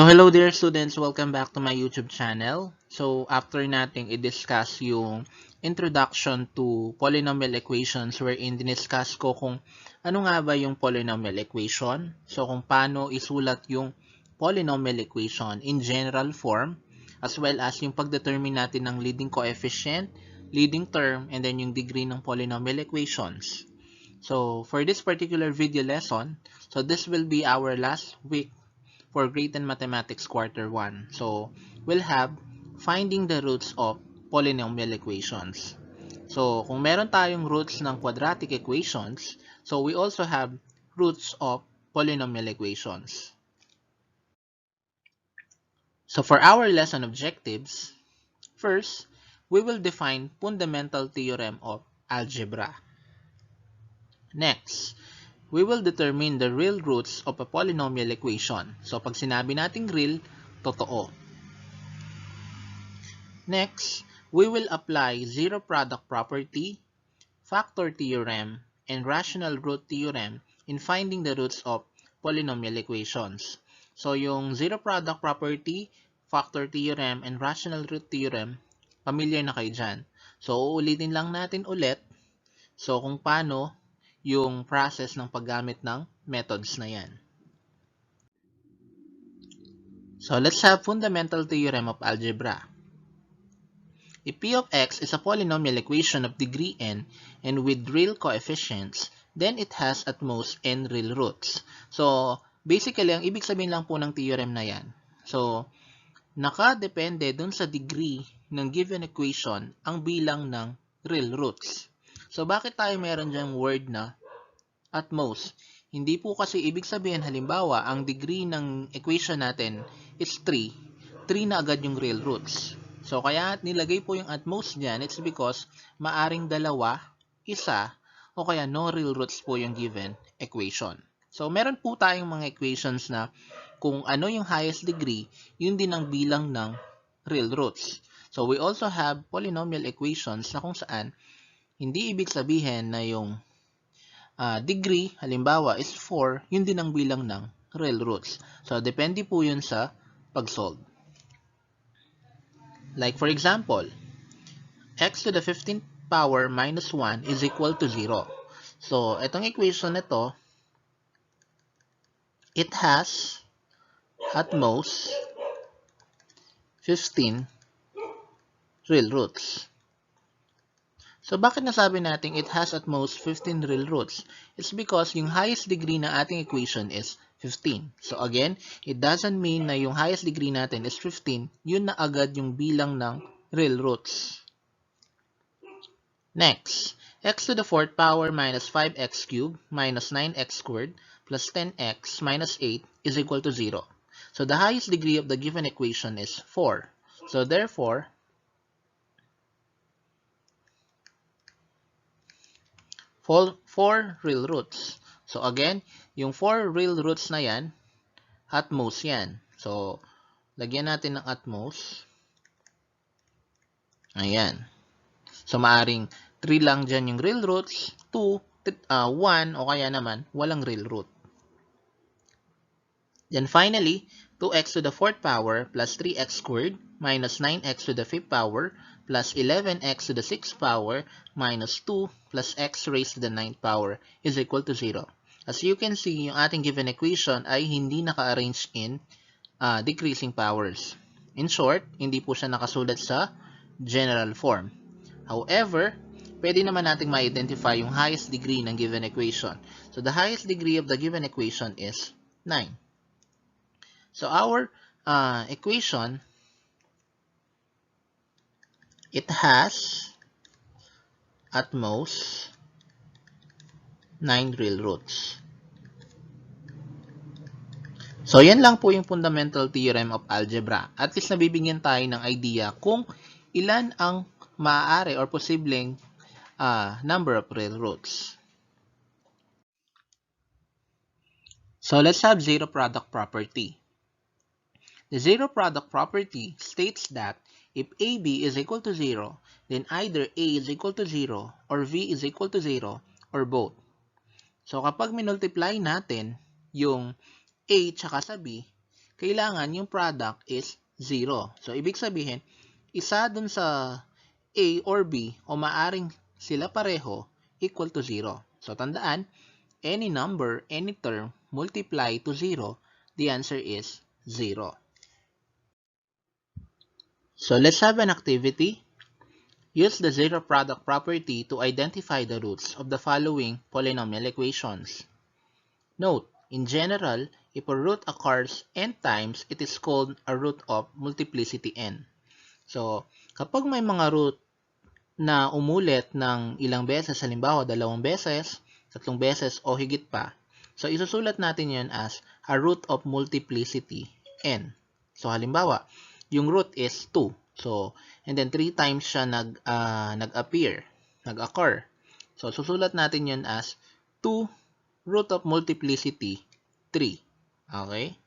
So hello there students, welcome back to my YouTube channel. So after nating i-discuss yung introduction to polynomial equations wherein diniscuss ko kung ano nga ba yung polynomial equation. So kung paano isulat yung polynomial equation in general form as well as yung pagdetermine natin ng leading coefficient, leading term, and then yung degree ng polynomial equations. So for this particular video lesson, so this will be our last week for Grade 10 Mathematics Quarter 1. So, we'll have finding the roots of polynomial equations. So, kung meron tayong roots ng quadratic equations, so we also have roots of polynomial equations. So, for our lesson objectives, first, we will define fundamental theorem of algebra. Next, we will determine the real roots of a polynomial equation. So, pag sinabi nating real, totoo. Next, we will apply zero product property, factor theorem, and rational root theorem in finding the roots of polynomial equations. So, yung zero product property, factor theorem, and rational root theorem, familiar na kayo dyan. So, uulitin lang natin ulit. So, kung paano yung process ng paggamit ng methods na yan. So let's have fundamental theorem of algebra. If p of x is a polynomial equation of degree n and with real coefficients, then it has at most n real roots. So basically, ang ibig sabihin lang po ng theorem na yan. So nakadepende dun sa degree ng given equation ang bilang ng real roots. So, bakit tayo meron dyang word na at most? Hindi po kasi ibig sabihin, halimbawa, ang degree ng equation natin is 3. 3 na agad yung real roots. So, kaya nilagay po yung at most dyan, it's because maaring dalawa, isa, o kaya no real roots po yung given equation. So, meron po tayong mga equations na kung ano yung highest degree, yun din ang bilang ng real roots. So, we also have polynomial equations na kung saan hindi ibig sabihin na yung degree, halimbawa, is 4, yun din ang bilang ng real roots. So, depende po yun sa pag-solve. Like, for example, x to the 15th power minus 1 is equal to 0. So, itong equation na to, it has at most 15 real roots. So, bakit nasabi natin it has at most 15 real roots? It's because yung highest degree ng ating equation is 15. So, again, it doesn't mean na yung highest degree natin is 15, yun na agad yung bilang ng real roots. Next, x to the 4th power minus 5x cubed minus 9x squared plus 10x minus 8 is equal to 0. So, the highest degree of the given equation is 4. So, therefore, 4 real roots. So, again, yung 4 real roots na yan, at most yan. So, lagyan natin ng at most. Ayan. So, maaring 3 lang dyan yung real roots, 2, 1, o kaya naman, walang real root. Then finally, 2x to the 4th power plus 3x squared minus 9x to the 5th power plus 11x to the 6th power minus 2 plus x raised to the 9th power is equal to 0. As you can see, yung ating given equation ay hindi naka-arrange in decreasing powers. In short, hindi po siya nakasulat sa general form. However, pwede naman nating ma-identify yung highest degree ng given equation. So, the highest degree of the given equation is 9. So, our equation, it has at most 9 real roots. So, yan lang po yung fundamental theorem of algebra. At least nabibigyan tayo ng idea kung ilan ang maaari or posibleng number of real roots. So, let's have zero product property. The zero product property states that if AB is equal to 0, then either A is equal to 0 or V is equal to 0 or both. So, kapag minultiply natin yung A tsaka sa B, kailangan yung product is 0. So, ibig sabihin, isa dun sa A or B o maaring sila pareho equal to 0. So, tandaan, any number, any term, multiply to 0, the answer is 0. So, let's have an activity. Use the zero product property to identify the roots of the following polynomial equations. Note, in general, if a root occurs n times, it is called a root of multiplicity n. So, kapag may mga root na umulit ng ilang beses, halimbawa 2 beses, 3 beses, o higit pa, so isusulat natin yun as a root of multiplicity n. So, halimbawa, yung root is 2. So, and then 3 times siya nag-occur. So, susulat natin yun as 2 root of multiplicity 3. Okay?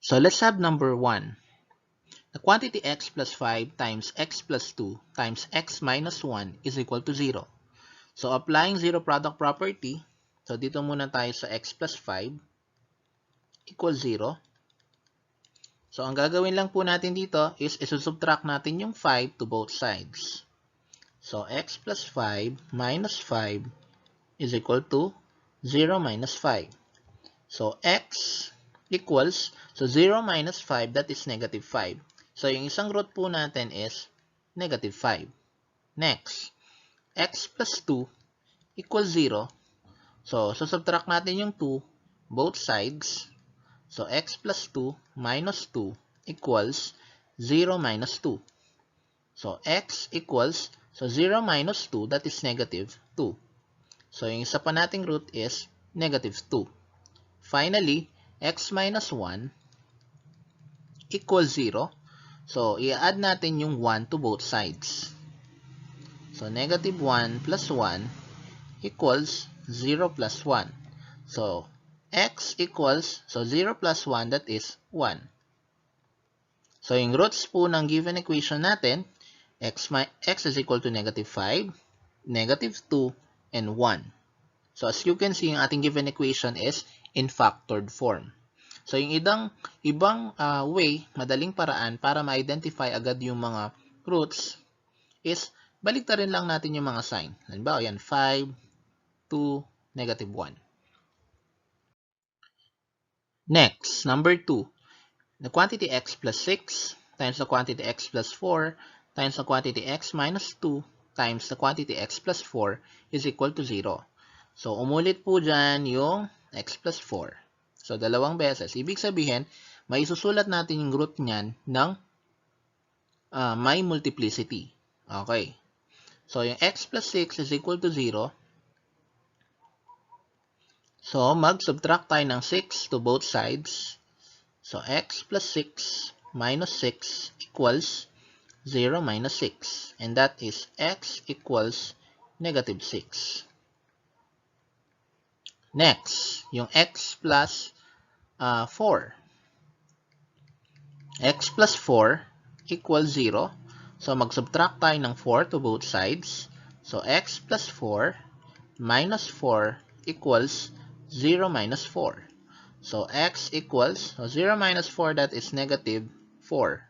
So, let's have number 1. The quantity x plus 5 times x plus 2 times x minus 1 is equal to 0. So, applying zero product property, so dito muna tayo sa x plus 5 equals 0. So, ang gagawin lang po natin dito is isusubtract natin yung 5 to both sides. So, x plus 5 minus 5 is equal to 0 minus 5. So, x equals, so 0 minus 5, that is negative 5. So, yung isang root po natin is negative 5. Next, x plus 2 equals 0. So, subtract natin yung 2, both sides. So, x plus 2 minus 2 equals 0 minus 2. So, x equals, so 0 minus 2, that is negative 2. So, yung isa pa nating root is negative 2. Finally, x minus 1 equals 0. So, i-add natin yung 1 to both sides. So, negative 1 plus 1 equals 0 plus 1. So, x equals, so 0 plus 1, that is 1. So, yung roots po ng given equation natin, x is equal to negative 5, negative 2, and 1. So, as you can see, yung ating given equation is in factored form. So, yung ibang way, madaling paraan para ma-identify agad yung mga roots is baliktarin lang natin yung mga sign. Halimbawa, yan, 5, 2, negative 1. Next, number 2. The quantity x plus 6 times the quantity x plus 4 times the quantity x minus 2 times the quantity x plus 4 is equal to 0. So, umulit po dyan yung x plus 4. So, dalawang beses. Ibig sabihin, may isusulat natin yung root niyan ng may multiplicity. Okay. So, yung x plus 6 is equal to 0. So, mag-subtract tayo ng 6 to both sides. So, x plus 6 minus 6 equals 0 minus 6. And that is x equals negative 6. Next, yung x plus 4. X plus 4 equals 0. So, mag-subtract tayo ng 4 to both sides. So, x plus 4 minus 4 equals 0 minus 4. So, x equals, so 0 minus 4, that is negative 4.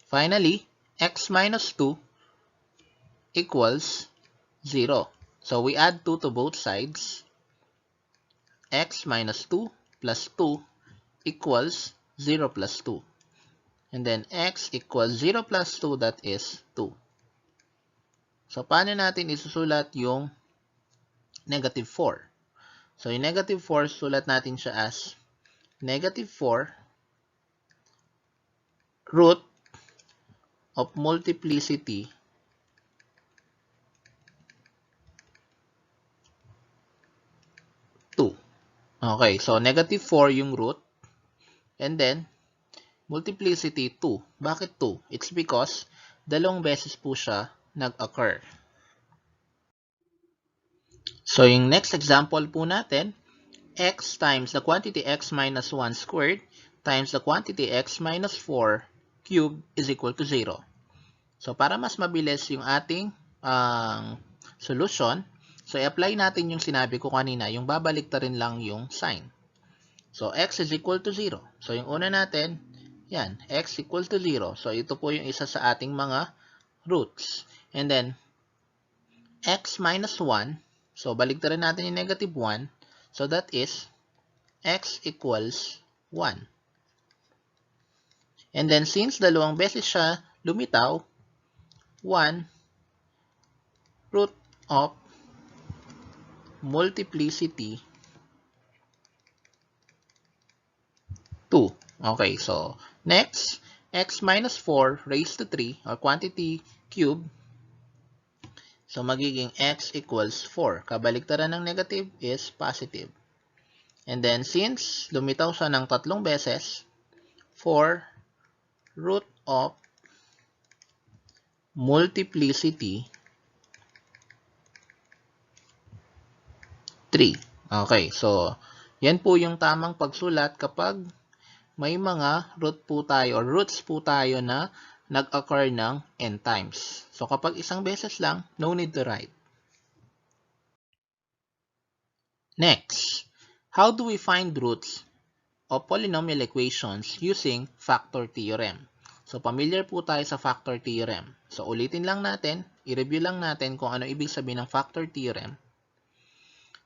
Finally, x minus 2 equals 0. So, we add 2 to both sides. X minus 2 plus 2 equals 0 plus 2. And then, x equals 0 plus 2, that is 2. So, paano natin isusulat yung negative 4? So, yung negative 4, sulat natin siya as negative 4 root of multiplicity 2. Okay, so negative 4 yung root. And then, multiplicity 2. Bakit 2? It's because dalawang beses po siya nag-occur. So, yung next example po natin, x times the quantity x minus 1 squared times the quantity x minus 4 cubed is equal to 0. So, para mas mabilis yung ating solution, So, i-apply natin yung sinabi ko kanina, yung babalik ta rin lang yung sign. So, x is equal to 0. So, yung una natin, yan, x equal to 0. So, ito po yung isa sa ating mga roots. And then, x minus 1. So, baliktarin natin yung negative 1. So, that is x equals 1. And then, since dalawang beses siya lumitaw, 1 root of multiplicity 2. Okay, so next, x minus 4 raised to 3 or quantity cube. So magiging x equals 4. Kabaliktaran ng negative is positive. And then since lumitaw siya ng tatlong beses, 4 root of multiplicity 3. Okay, so yan po yung tamang pagsulat kapag may mga root po tayo or roots po tayo na nag-occur ng n times. So kapag isang beses lang, no need to write. Next, how do we find roots of polynomial equations using factor theorem? So familiar po tayo sa factor theorem. So ulitin lang natin, i-review lang natin kung ano ibig sabihin ng factor theorem.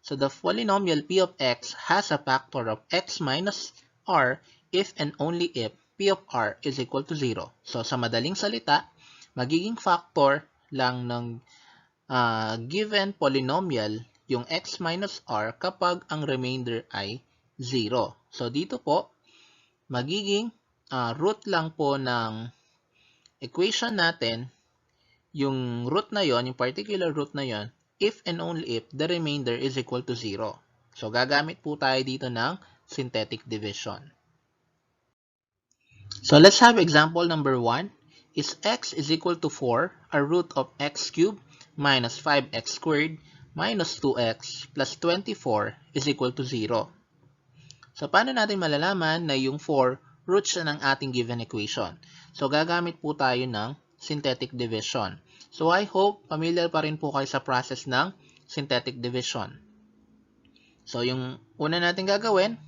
So the polynomial p of x has a factor of x minus r if and only if p of r is equal to 0. So sa madaling salita, magiging factor lang ng given polynomial yung x minus r kapag ang remainder ay 0. So dito po, magiging root lang po ng equation natin yung root na yon, yung particular root na yon, if and only if the remainder is equal to 0. So gagamit po tayo dito ng synthetic division. So let's have example number 1. Is x is equal to 4, a root of x cubed minus 5x squared minus 2x plus 24 is equal to 0. So paano natin malalaman na yung 4 root siya ng ating given equation? So gagamit po tayo ng synthetic division. So I hope familiar pa rin po kayo sa process ng synthetic division. So yung una natin gagawin,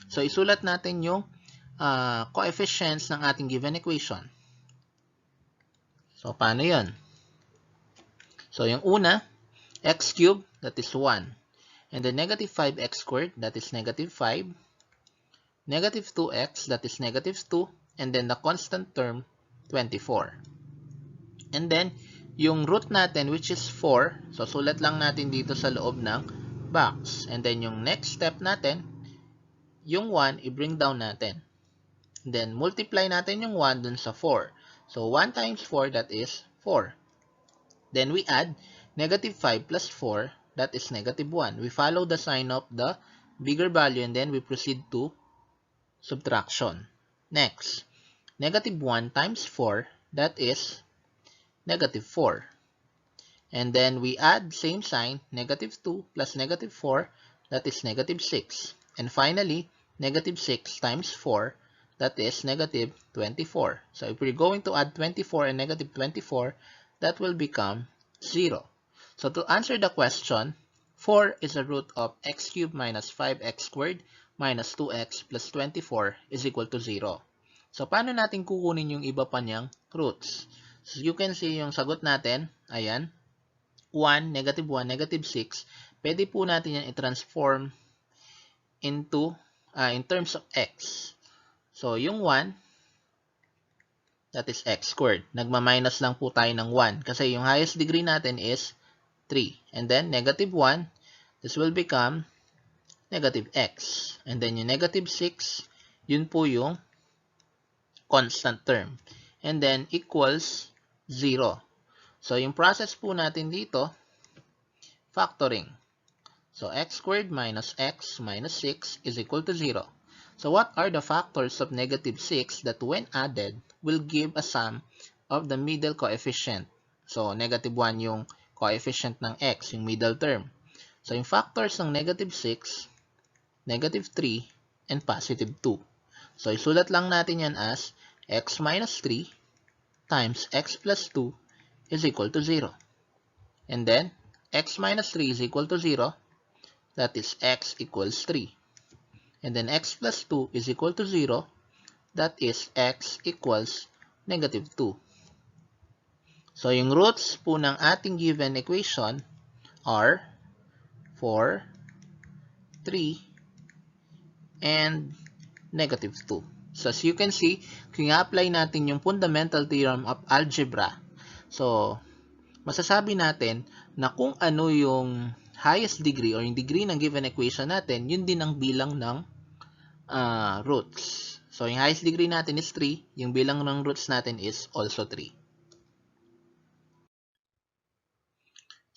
so isulat natin yung coefficients ng ating given equation. So, paano yun? So, yung una, x cubed, that is 1. And then negative 5x squared, that is negative 5. Negative 2x, that is negative 2. And then the constant term, 24. And then, yung root natin, which is 4. So, sulat lang natin dito sa loob ng box. And then, yung next step natin, yung 1, i-bring down natin. Then, multiply natin yung 1 dun sa 4. So, 1 times 4, that is 4. Then, we add negative 5 plus 4, that is negative 1. We follow the sign of the bigger value and then we proceed to subtraction. Next, negative 1 times 4, that is negative 4. And then, we add same sign, negative 2 plus negative 4, that is negative 6. And finally, negative 6 times 4, that is negative 24. So if we're going to add 24 and negative 24, that will become 0. So to answer the question, 4 is a root of x cubed minus 5x squared minus 2x plus 24 is equal to 0. So paano natin kukunin yung iba pa niyang roots? So you can see yung sagot natin, ayan, 1, negative 6. Pwede po natin yan i-transform into, in terms of x. So, yung 1, that is x squared. Nagma-minus lang po tayo ng 1 kasi yung highest degree natin is 3. And then, negative 1, this will become negative x. And then, yung negative 6, yun po yung constant term. And then, equals 0. So, yung process po natin dito, factoring. So, x squared minus x minus 6 is equal to 0. So, what are the factors of negative 6 that when added will give a sum of the middle coefficient? So, negative 1 yung coefficient ng x, yung middle term. So, yung factors ng negative 6, negative 3, and positive 2. So, isulat lang natin yan as x minus 3 times x plus 2 is equal to 0. And then, x minus 3 is equal to 0. That is x equals 3. And then x plus 2 is equal to 0. That is x equals negative 2. So, yung roots po ng ating given equation are 4, 3, and negative 2. So, as you can see, kung i-apply natin yung fundamental theorem of algebra, so, masasabi natin na kung ano yung highest degree or yung degree ng given equation natin, yun din ang bilang ng roots. So, yung highest degree natin is 3, yung bilang ng roots natin is also 3.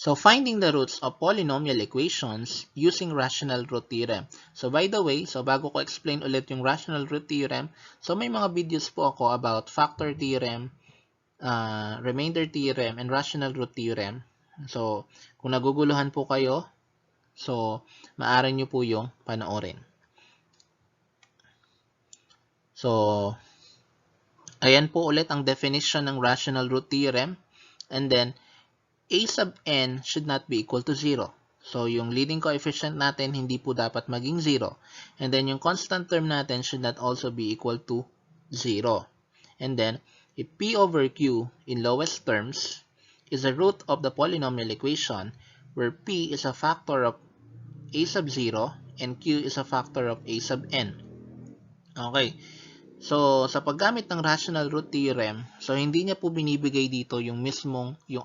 So, finding the roots of polynomial equations using Rational Root Theorem. So, by the way, bago ko explain ulit yung Rational Root Theorem, so may mga videos po ako about Factor Theorem, Remainder Theorem, and Rational Root Theorem. So, kung naguguluhan po kayo, so, maaari nyo po yung panoorin. So, ayan po ulit ang definition ng Rational Root Theorem. And then, a sub n should not be equal to 0. So, yung leading coefficient natin hindi po dapat maging 0. And then, yung constant term natin should not also be equal to 0. And then, if p over q in lowest terms is a root of the polynomial equation where p is a factor of a sub 0 and q is a factor of a sub n. Okay. So, sa paggamit ng Rational Root Theorem, so hindi niya po binibigay dito yung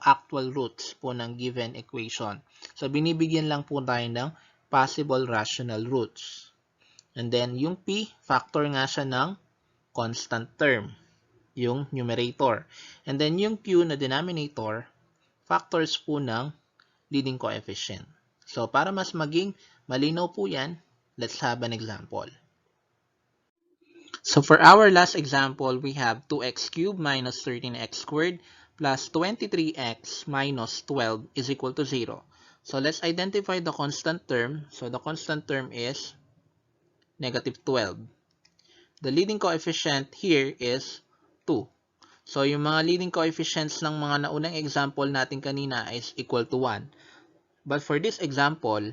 actual roots po ng given equation. So, binibigyan lang po tayo ng possible rational roots. And then, yung p, factor nga siya ng constant term, yung numerator. And then, yung q na denominator, factors po ng leading coefficient. So, para mas maging malinaw po yan, let's have an example. So for our last example, we have 2x cubed minus 13x squared plus 23x minus 12 is equal to 0. So let's identify the constant term. So the constant term is negative 12. The leading coefficient here is 2. So yung mga leading coefficients ng mga naunang example natin kanina is equal to 1. But for this example,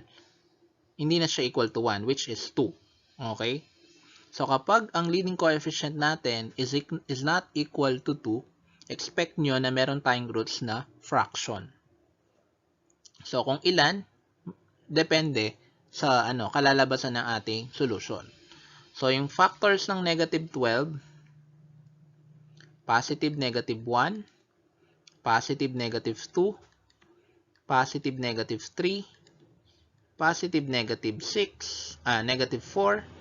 hindi na siya equal to 1, which is 2. Okay? So, kapag ang leading coefficient natin is not equal to 2, expect nyo na meron tayong roots na fraction. So, kung ilan, depende sa kalalabasan ng ating solution. So, yung factors ng negative 12, positive negative 1, positive negative 2, positive negative 3, positive negative 6, negative 4,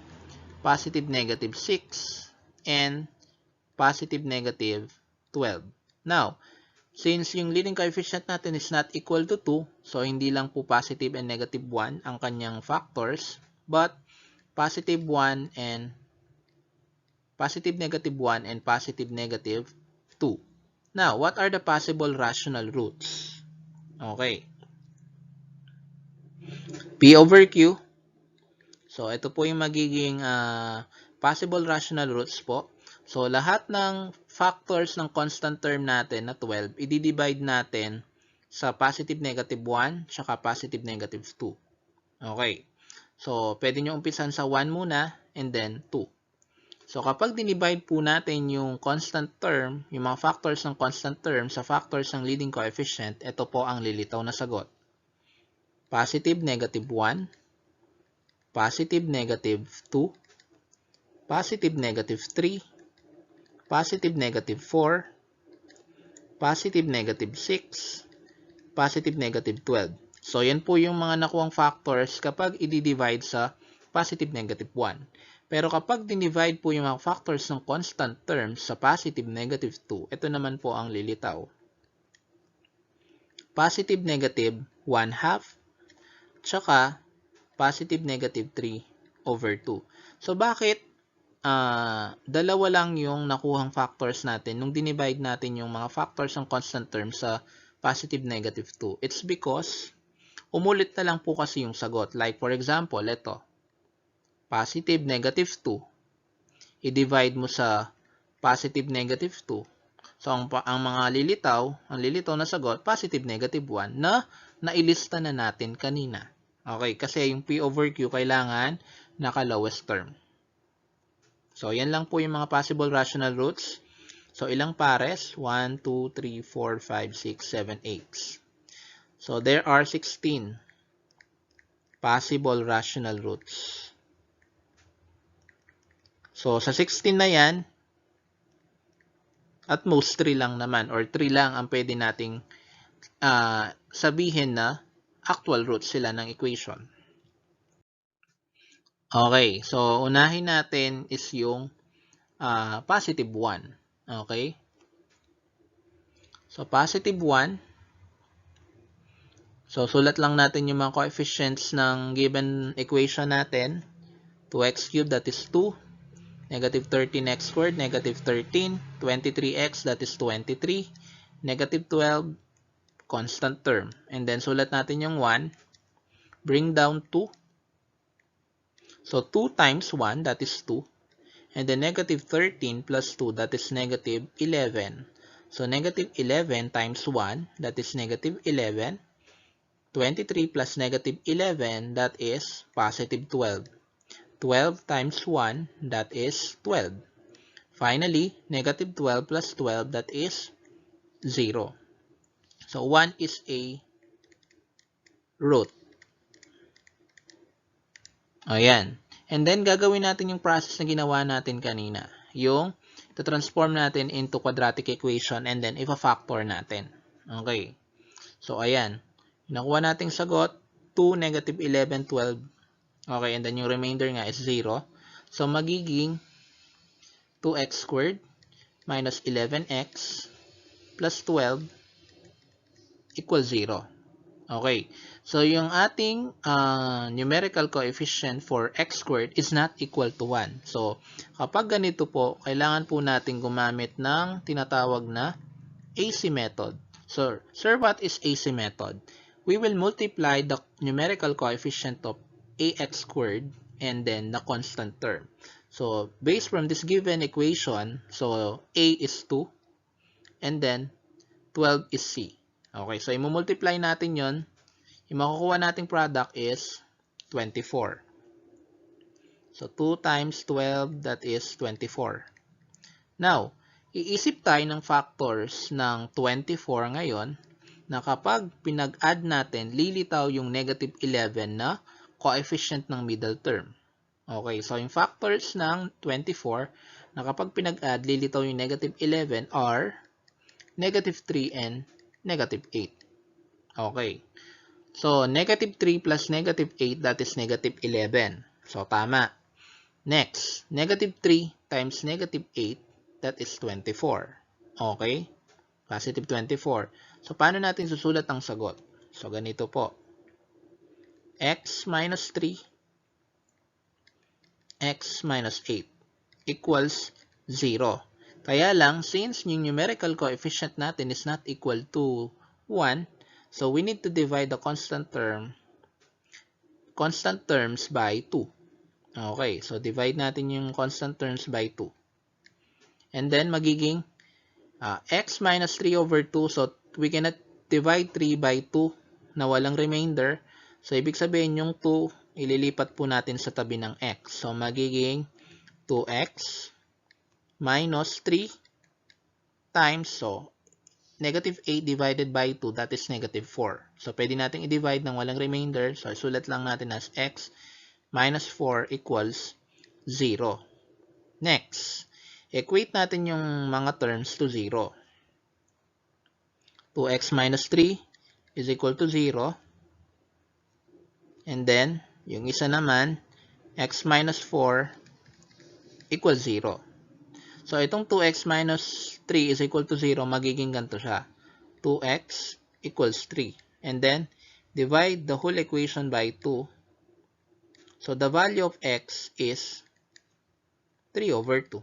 positive negative 6, and positive negative 12. Now, since yung leading coefficient natin is not equal to 2, so hindi lang po positive and negative 1 ang kanyang factors, but positive negative 1 and positive negative 2. Now, what are the possible rational roots? Okay. P over Q. So, ito po yung magiging possible rational roots po. So, lahat ng factors ng constant term natin na 12, i-divide natin sa positive negative 1, tsaka positive negative 2. Okay. So, pwede nyo umpisan sa 1 muna, and then 2. So, kapag dinivide po natin yung constant term, yung mga factors ng constant term sa factors ng leading coefficient, ito po ang lilitaw na sagot. Positive negative 1, positive negative 2, positive negative 3, positive negative 4, positive negative 6, positive negative 12. So, yan po yung mga nakuhang factors kapag i-divide sa positive negative 1. Pero kapag dinivide po yung mga factors ng constant terms sa positive negative 2, ito naman po ang lilitaw. Positive negative 1/2, tsaka positive negative 3 over 2. So, bakit dalawa lang yung nakuhang factors natin nung dinivide natin yung mga factors ng constant term sa positive negative 2? It's because umulit na lang po kasi yung sagot. Like for example, ito. Positive negative 2. I-divide mo sa positive negative 2. So, ang mga lilitaw na sagot, positive negative 1 na na ilista na natin kanina. Okay, kasi yung P over Q kailangan naka-lowest term. So, yan lang po yung mga possible rational roots. So, ilang pares? 1, 2, 3, 4, 5, 6, 7, 8. So, there are 16 possible rational roots. So, sa 16 na yan, at most 3 lang naman or 3 lang ang pwede nating sabihin na actual roots sila ng equation. Okay, so unahin natin is yung positive 1. Okay? So, positive 1. So, sulat lang natin yung mga coefficients ng given equation natin. 2x cubed, that is 2. Negative 13x squared, negative 13. 23x, that is 23. Negative 12, constant term. And then, sulat natin yung 1. Bring down 2. So, 2 times 1, that is 2. And then, negative 13 plus 2, that is negative 11. So, negative 11 times 1, that is negative 11. 23 plus negative 11, that is positive 12. 12 times 1, that is 12. Finally, negative 12 plus 12, that is 0. So, 1 is a root. Ayan. And then, gagawin natin yung process na ginawa natin kanina. Yung transform natin into quadratic equation and then ipa-factor natin. Okay. So, ayan. Nakuha nating sagot, 2, negative 11, 12. Okay, and then yung remainder nga is 0. So, magiging 2x squared minus 11x plus 12 equals 0. Okay, so yung ating numerical coefficient for x squared is not equal to 1. So, kapag ganito po, kailangan po natin gumamit ng tinatawag na AC method. So, sir, what is AC method? We will multiply the numerical coefficient of ax squared and then the constant term. So, based from this given equation, so a is 2 and then 12 is c. Okay, so i-multiply natin yon. Yung makukuha nating product is 24. So, 2 times 12, that is 24. Now, iisip tayo ng factors ng 24 ngayon na kapag pinag-add natin, lilitaw yung negative 11 na coefficient ng middle term. Okay, so yung factors ng 24 na kapag pinag-add, lilitaw yung negative 11 are negative 3 and negative 8. Okay, so negative 3 plus negative 8, that is negative 11. So, tama. Next, negative 3 times negative 8, that is 24. Okay? Positive 24. So, paano natin susulat ang sagot? So, ganito po. X minus 3, x minus 8 equals 0. Kaya lang, since yung numerical coefficient natin is not equal to 1, so we need to divide the constant terms by 2. Okay, so divide natin yung constant terms by 2. And then, magiging x minus 3 over 2. So, we cannot divide 3 by 2 na walang remainder. So, ibig sabihin yung 2, ililipat po natin sa tabi ng x. So, magiging 2x minus 3 times, so, negative 8 divided by 2, that is negative 4. So, pwede natin i-divide ng walang remainder. So, sulat lang natin as x minus 4 equals 0. Next, equate natin yung mga terms to 0. 2x minus 3 is equal to 0. And then, yung isa naman, x minus 4 equals 0. So, itong 2x minus 3 is equal to 0, magiging ganito siya. 2x equals 3. And then, divide the whole equation by 2. So, the value of x is 3 over 2.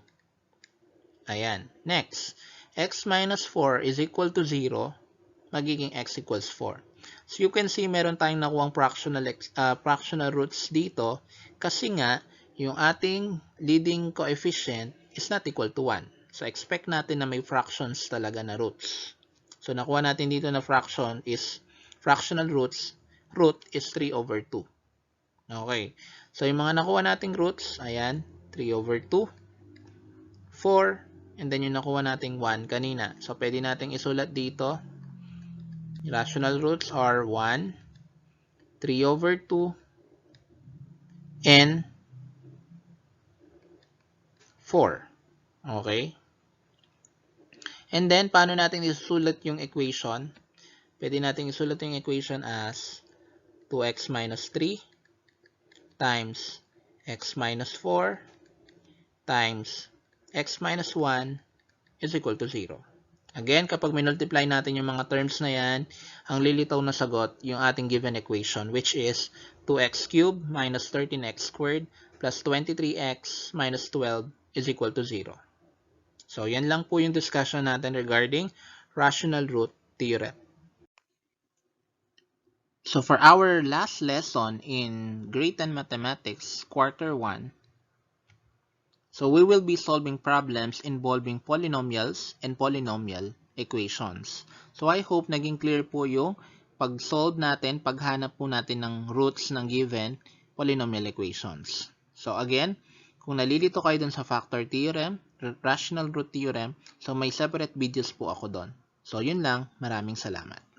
Ayan. Next, x minus 4 is equal to 0, magiging x equals 4. So, you can see meron tayong nakuhang fractional roots dito kasi nga, yung ating leading coefficient is not equal to 1. So, expect natin na may fractions talaga na roots. So, nakuha natin dito na fraction is fractional roots, root is 3 over 2. Okay. So, yung mga nakuha nating roots, ayan, 3 over 2, 4, and then yung nakuha nating 1 kanina. So, pwede nating isulat dito. Rational roots are 1, 3 over 2, and 4. Okay? And then, paano natin isusulat yung equation? Pwede natin isulat yung equation as 2x minus 3 times x minus 4 times x minus 1 is equal to 0. Again, kapag minultiply natin yung mga terms na yan, ang lilitaw na sagot yung ating given equation, which is 2x cubed minus 13x squared plus 23x minus 12 is equal to 0. So, yan lang po yung discussion natin regarding rational root theorem. So, for our last lesson in Grade 10 Mathematics, Quarter 1, so we will be solving problems involving polynomials and polynomial equations. So I hope naging clear po yung pag-solve natin, paghanap po natin ng roots ng given polynomial equations. So again, kung nalilito kayo dun sa factor theorem, rational root theorem, so may separate videos po ako dun. So yun lang, maraming salamat.